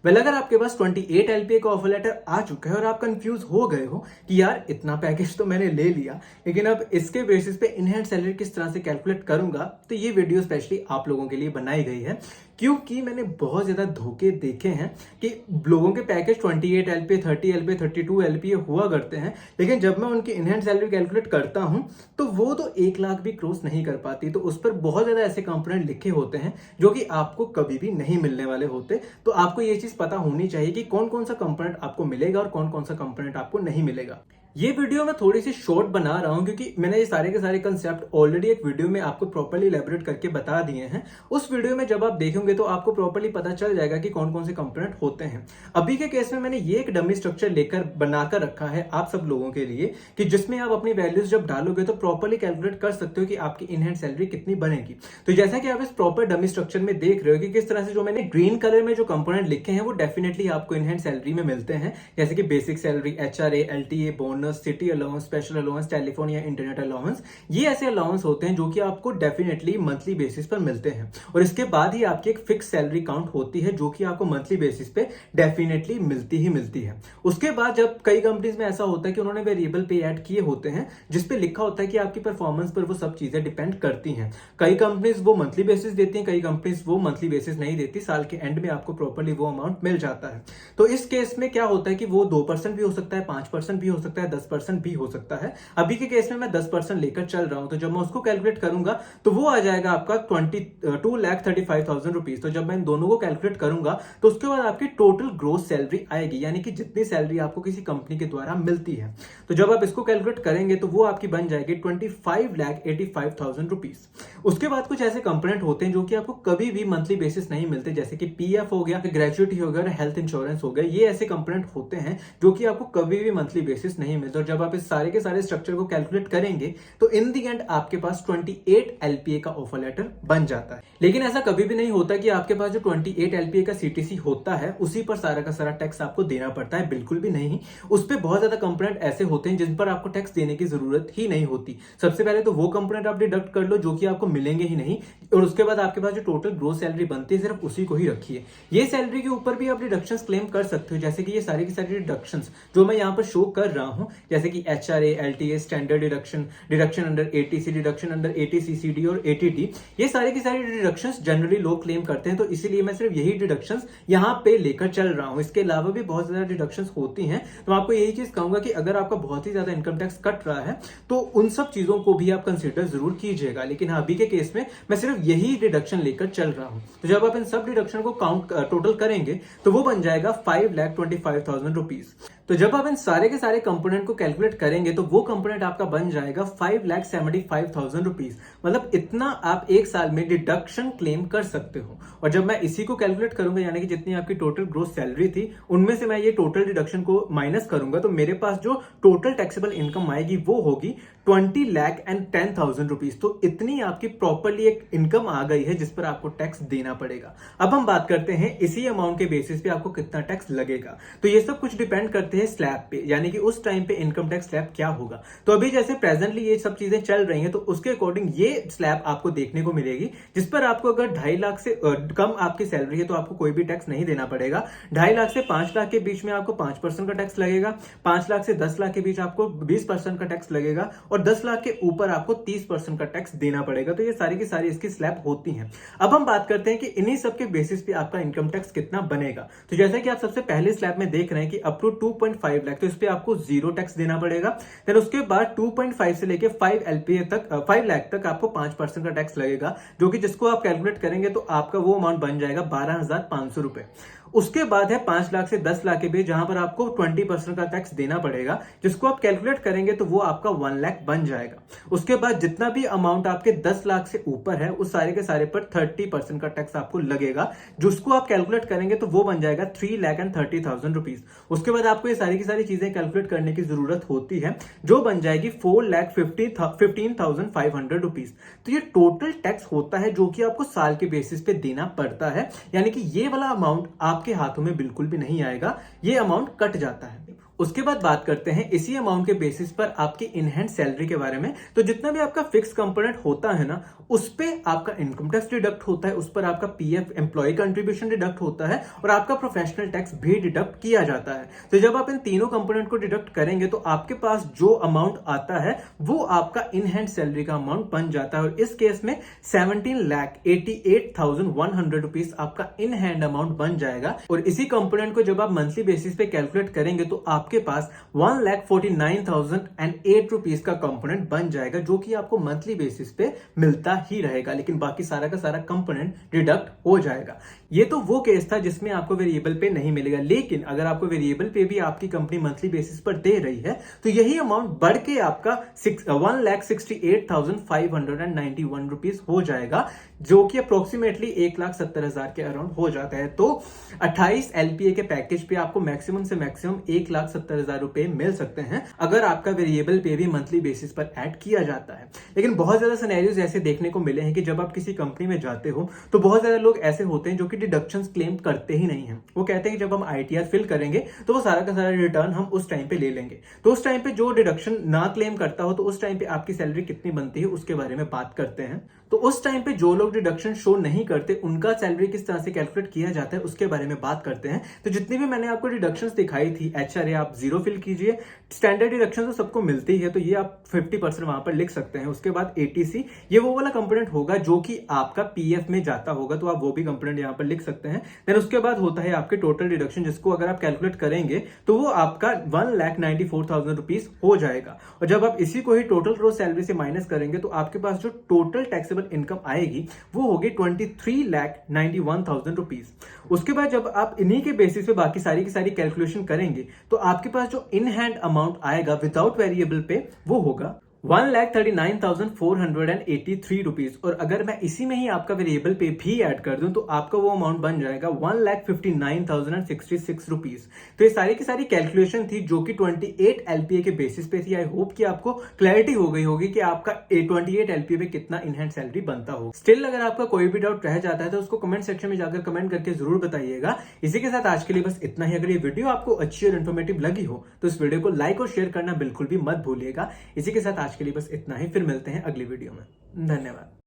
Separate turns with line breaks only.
Well अगर आपके पास 28 LPA का ऑफर लेटर आ चुका है और आप कंफ्यूज हो गए हो कि यार इतना पैकेज तो मैंने ले लिया, लेकिन अब इसके बेसिस पे इनहैंड सैलरी किस तरह से कैलकुलेट करूंगा, तो ये वीडियो स्पेशली आप लोगों के लिए बनाई गई है। क्योंकि मैंने बहुत ज्यादा धोखे देखे हैं कि लोगों के पैकेज 28 एलपीए, 30 एलपीए, 32 एलपीए हुआ करते हैं, लेकिन जब मैं उनकी इनहैंड सैलरी कैलकुलेट करता हूं तो वो तो 1 लाख भी क्रॉस नहीं कर पाती। तो उस पर बहुत ज्यादा ऐसे कंपोनेंट लिखे होते हैं जो कि आपको कभी भी नहीं मिलने वाले होते। तो आपको ये चीज पता होनी चाहिए कि कौन कौन सा कंपोनेंट आपको मिलेगा और कौन कौन सा कंपोनेंट आपको नहीं मिलेगा। ये वीडियो मैं थोड़ी सी शॉर्ट बना रहा हूं क्योंकि मैंने ये सारे के सारे कंसेप्ट ऑलरेडी एक वीडियो में आपको प्रॉपर्ली इलेबोरेट करके बता दिए हैं। उस वीडियो में जब आप देखेंगे तो आपको प्रॉपर्ली पता चल जाएगा कि कौन कौन से कंपोनेंट होते हैं। अभी के केस में मैंने ये एक डमी स्ट्रक्चर लेकर बनाकर रखा है आप सब लोगों के लिए कि जिसमें आप अपनी वैल्यूज जब डालोगे तो प्रॉपर्ली कैलकुलेट कर सकते हो कि आपकी इनहैंड सैलरी कितनी बनेगी। तो जैसा कि आप इस प्रॉपर डमी स्ट्रक्चर में देख रहे हो कि किस तरह से जो मैंने ग्रीन कलर में जो कंपोनेंट लिखे हैं वो डेफिनेटली आपको इनहैंड सैलरी में मिलते हैं, जैसे कि basic salary, HRA, LTA, bonus, city allowance, special allowance, telephone या इंटरनेट अलाउंस। ये ऐसे अलाउंस होते हैं जो कि आपको डेफिनेटली मंथली बेसिस पर मिलते हैं और इसके बाद ही आपकी एक फिक्स सैलरी काउंट होती है जो कि आपको मंथली बेसिस पे डेफिनेटली मिलती है। उसके बाद जब कई कंपनीज में ऐसा होता है कि उन्होंने वेरिएबल पे ऐड किए होते हैं जिसपे लिखा होता है कि आपकी परफॉर्मेंस पर वो सब चीजें डिपेंड करती हैं। कई कंपनीज वो मंथली बेसिस देती हैं, कई कंपनीज वो मंथली बेसिस नहीं देती, साल के एंड में आपको प्रॉपर्ली वो अमाउंट मिल जाता है। तो इस केस में क्या होता है कि वो 2% भी हो सकता है, 5% भी हो सकता है, 10% भी हो सकता है। अभी के केस में मैं 10% लेकर चल रहा हूं, तो जब मैं उसको कैलकुलेट करूंगा तो वो आ जाएगा आपका 2,35,000 रुपीज। तो जब मैं इन दोनों को कैलकुलेट करूंगा तो उसके बाद आपकी टोटल ग्रोस सैलरी आएगी, यानी कि जितनी सैलरी आपको किसी कंपनी के द्वारा मिलती है। तो जब आप इसको कैलकुलेट करेंगे तो वो आपकी बन जाएगी 25,85,000 रुपीज। उसके बाद कुछ ऐसे कंपोनेंट होते हैं जो कि आपको कभी भी मंथली बेसिस नहीं मिलते, जैसे कि पीएफ हो गया, ग्रेजुएटी हो गया, हेल्थ इंश्योरेंस हो गया। ये ऐसे कंपोनेंट होते हैं जो कि आपको कभी भी मंथली बेसिस नहीं मिलते। और जब आप इस सारे के सारे स्ट्रक्चर को कैलकुलेट करेंगे तो इन दी एंड आपके पास 28 एलपीए का ऑफर लेटर बन जाता है। लेकिन ऐसा कभी भी नहीं होता कि आपके पास जो 28 एलपीए का सीटीसी होता है उसी पर सारा का सारा टैक्स आपको देना पड़ता है, बिल्कुल भी नहीं। उस पर बहुत ज्यादा कंपोनेंट ऐसे होते हैं जिन पर आपको टैक्स देने की जरूरत ही नहीं होती। सबसे पहले तो वो कंपोनेंट आप डिडक्ट कर लो जो कि आपको मिलेंगे ही नहीं, और उसके बाद आपके पास जो टोटल ग्रोस सैलरी बनती है सिर्फ उसी को ही रखिए। ये सैलरी के ऊपर भी आप डिडक्शंस क्लेम कर सकते हो, जैसे कि ये सारी की सारी डिडक्शंस जो मैं यहाँ पर शो कर रहा हूं, जैसे कि HRA, LTA, standard deduction, deduction under eighty C, deduction under eighty CCD और एटीटी, ये सारी की सारी डिडक्शंस जनरली लोग क्लेम करते हैं। तो इसीलिए मैं सिर्फ यही डिडक्शंस यहाँ पे लेकर चल रहा हूं। इसके अलावा भी बहुत ज्यादा डिडक्शंस होती हैं, तो मैं आपको यही चीज कहूंगा कि अगर आपका बहुत ही ज्यादा इनकम टैक्स कट रहा है तो उन सब चीजों को भी आप कंसिडर जरूर कीजिएगा। लेकिन हाँ, अभी के केस में मैं सिर्फ यही डिडक्शन लेकर चल रहा हूं। तो जब आप इन सब डिडक्शन को काउंट टोटल करेंगे तो वो बन जाएगा 5,25,000 रुपीज। तो जब आप इन सारे के सारे कंपोनेंट को कैलकुलेट करेंगे तो वो कंपोनेंट आपका बन जाएगा 5,75,000 रुपीज। मतलब इतना आप एक साल में डिडक्शन क्लेम कर सकते हो। और जब मैं इसी को कैलकुलेट करूंगा, यानी कि जितनी आपकी टोटल ग्रोस सैलरी थी उनमें से मैं ये टोटल डिडक्शन को माइनस करूंगा, तो मेरे पास जो टोटल टैक्सेबल इनकम आएगी वो होगी 20,10,000 रुपीज। तो इतनी आपकी प्रॉपर्ली एक इनकम आ गई है जिस पर आपको टैक्स देना पड़ेगा। अब हम बात करते हैं इसी अमाउंट के बेसिस पे आपको कितना टैक्स लगेगा। तो ये सब कुछ डिपेंड करते हैं स्लैब पे, यानी कि उस टाइम पे इनकम टैक्स स्लैब क्या होगा। तो अभी जैसे प्रेजेंटली ये सब चीजें चल रही हैं तो उसके अकॉर्डिंग ये स्लैब आपको देखने को मिलेगी, जिस पर आपको अगर 2.5 लाख से कम आपकी सैलरी है तो आपको कोई भी टैक्स नहीं देना पड़ेगा। 2.5 लाख से 5 लाख के बीच में आपको 5% का टैक्स लगेगा, 5 लाख से 10 लाख के बीच आपको 20% का टैक्स लगेगा और 10 लाख के ऊपर आपको 30% का टैक्स देना पड़ेगा। तो ये सारी की सारी इसकी स्लैब होती हैं। अब हम बात करते हैं कि इन्हीं सब के बेसिस पे आपका इनकम टैक्स कितना बनेगा। तो जैसा कि आप सबसे पहले स्लैब में देख रहे हैं कि अप टू 2.5 लाख, तो इस पे आपको 0 टैक्स देना पड़ेगा। फिर उसके बाद 2.5 से लेके 5 एलपीए तक 5 लाख तक आपको 5% का टैक्स लगेगा, जो कि जिसको आप कैलकुलेट करेंगे तो आपका वो अमाउंट बन जाएगा 12,500 रुपए। उसके बाद है 5 लाख से 10 लाख के बीच, जहां पर आपको 20% का टैक्स देना पड़ेगा, जिसको आप कैलकुलेट करेंगे तो वो आपका 1 लाख बन जाएगा। उसके बाद जितना भी अमाउंट आपके 10 लाख से ऊपर है उस सारे के सारे पर 30% का टैक्स आपको लगेगा, जिसको आप कैलकुलेट करेंगे तो वो बन जाएगा 3,30,000 रुपीज। उसके बाद आपको ये सारी की सारी चीजें कैलकुलेट करने की जरूरत होती है, जो बन जाएगी 4,15,500 रुपीज। तो ये टोटल टैक्स होता है जो कि आपको साल के बेसिस पे देना पड़ता है, यानी कि ये वाला अमाउंट आपके हाथों में बिल्कुल भी नहीं आएगा, ये अमाउंट कट जाता है। उसके बाद बात करते हैं इसी अमाउंट के बेसिस पर आपकी इनहैंड सैलरी के बारे में। तो जितना भी आपका फिक्स कंपोनेंट होता है ना, उस पे आपका इनकम टैक्स डिडक्ट होता है, उस पर आपका पीएफ एम्प्लॉय कंट्रीब्यूशन डिडक्ट होता है और आपका प्रोफेशनल टैक्स भी डिडक्ट किया जाता है। तो जब आप इन तीनों कंपोनेंट को डिडक्ट करेंगे तो आपके पास जो अमाउंट आता है वो आपका इनहैंड सैलरी का अमाउंट बन जाता है। और इस केस में 17,88,100 रुपीज आपका इन हैंड अमाउंट बन जाएगा। और इसी कंपोनेंट को जब आप मंथली बेसिस पे कैलकुलेट करेंगे तो आपके पास 1,49,008 रुपीज का कंपोनेंट बन जाएगा, जो कि आपको मंथली बेसिस पे मिलता ही रहेगा, लेकिन बाकी सारा का सारा कंपोनेंट डिडक्ट हो जाएगा। ये तो वो केस था जिसमें आपको वेरिएबल पे नहीं मिलेगा, लेकिन अगर आपको वेरिएबल पे भी आपकी कंपनी मंथली बेसिस पर दे रही है तो यही अमाउंट बढ़ के आपका 1,68,591 रुपीज हो जाएगा, जो कि अप्रोक्सीमेटली 1,70,000 के अराउंड हो जाता है। तो 28 एलपीए के पैकेज पे आपको मैक्सिमम से मैक्सिमम 1,70,000 रुपए मिल सकते हैं अगर आपका वेरिएबल पे भी मंथली बेसिस पर ऐड किया जाता है। लेकिन बहुत ज्यादा सिनेरियोज ऐसे देखने को मिले हैं कि जब आप किसी कंपनी में जाते हो तो बहुत ज्यादा लोग ऐसे होते हैं जो कि डिडक्शंस क्लेम करते ही नहीं है। वो कहते हैं कि जब हम आईटीआर फिल करेंगे तो वो सारा का सारा रिटर्न हम उस टाइम पे ले लेंगे। तो उस टाइम पे जो डिडक्शन ना क्लेम करता हो तो उस टाइम पे आपकी सैलरी कितनी बनती है उसके बारे में बात करते हैं। तो उस टाइम पे जो लोग डिडक्शन शो नहीं करते उनका सैलरी किस तरह से कैलकुलेट किया जाता है उसके बारे में बात करते हैं। तो जितनी भी मैंने आपको डिडक्शंस दिखाई थी, एचआरए आप 0 फिल कीजिए, स्टैंडर्ड डिडक्शन तो सबको मिलती ही है, तो ये आप 50% वहां पर लिख सकते हैं। उसके बाद एटीसी, ये वो वाला कंपोनेंट होगा जो कि आपका पीएफ में जाता होगा, तो आप वो भी कंपोनेंट यहाँ पर लिख सकते हैं। देन उसके बाद होता है आपके टोटल डिडक्शन, जिसको अगर आप कैलकुलेट करेंगे तो वो आपका 1,94,000 रुपीज हो जाएगा। और जब आप इसी को ही टोटल ग्रोस सैलरी से माइनस करेंगे तो आपके पास जो टोटल टैक्सेबल इनकम आएगी वो होगी 23,91,000 रुपीज। उसके बाद जब आप इन्हीं के बेसिस पे बाकी सारी की सारी कैलकुलेशन करेंगे तो आपके पास जो इन हैंड अमाउंट आएगा विदाउट वेरिएबल पे वो होगा 1,39,483 रुपीज। और अगर मैं इसी में ही आपका वेरिएबल पे भी ऐड कर दूं तो आपका वो अमाउंट बन जाएगा 1,59,066 रुपीज। तो ये सारी की सारी कैलकुलेशन थी जो कि 28 एलपीए के बेसिस पे थी। आई होप कि आपको क्लैरिटी हो गई होगी कि आपका 28 एलपीए पे कितना इन हैंड सैलरी बनता हो। स्टिल अगर आपका कोई भी डाउट रह जाता है तो उसको कमेंट सेक्शन में जाकर कमेंट करके जरूर बताइएगा। इसी के साथ आज के लिए बस इतना ही। अगर ये वीडियो आपको अच्छी और इन्फॉर्मेटिव लगी हो तो इस वीडियो को लाइक और शेयर करना बिल्कुल भी मत भूलिएगा। इसी के साथ आज के लिए बस इतना ही, फिर मिलते हैं अगली वीडियो में। धन्यवाद।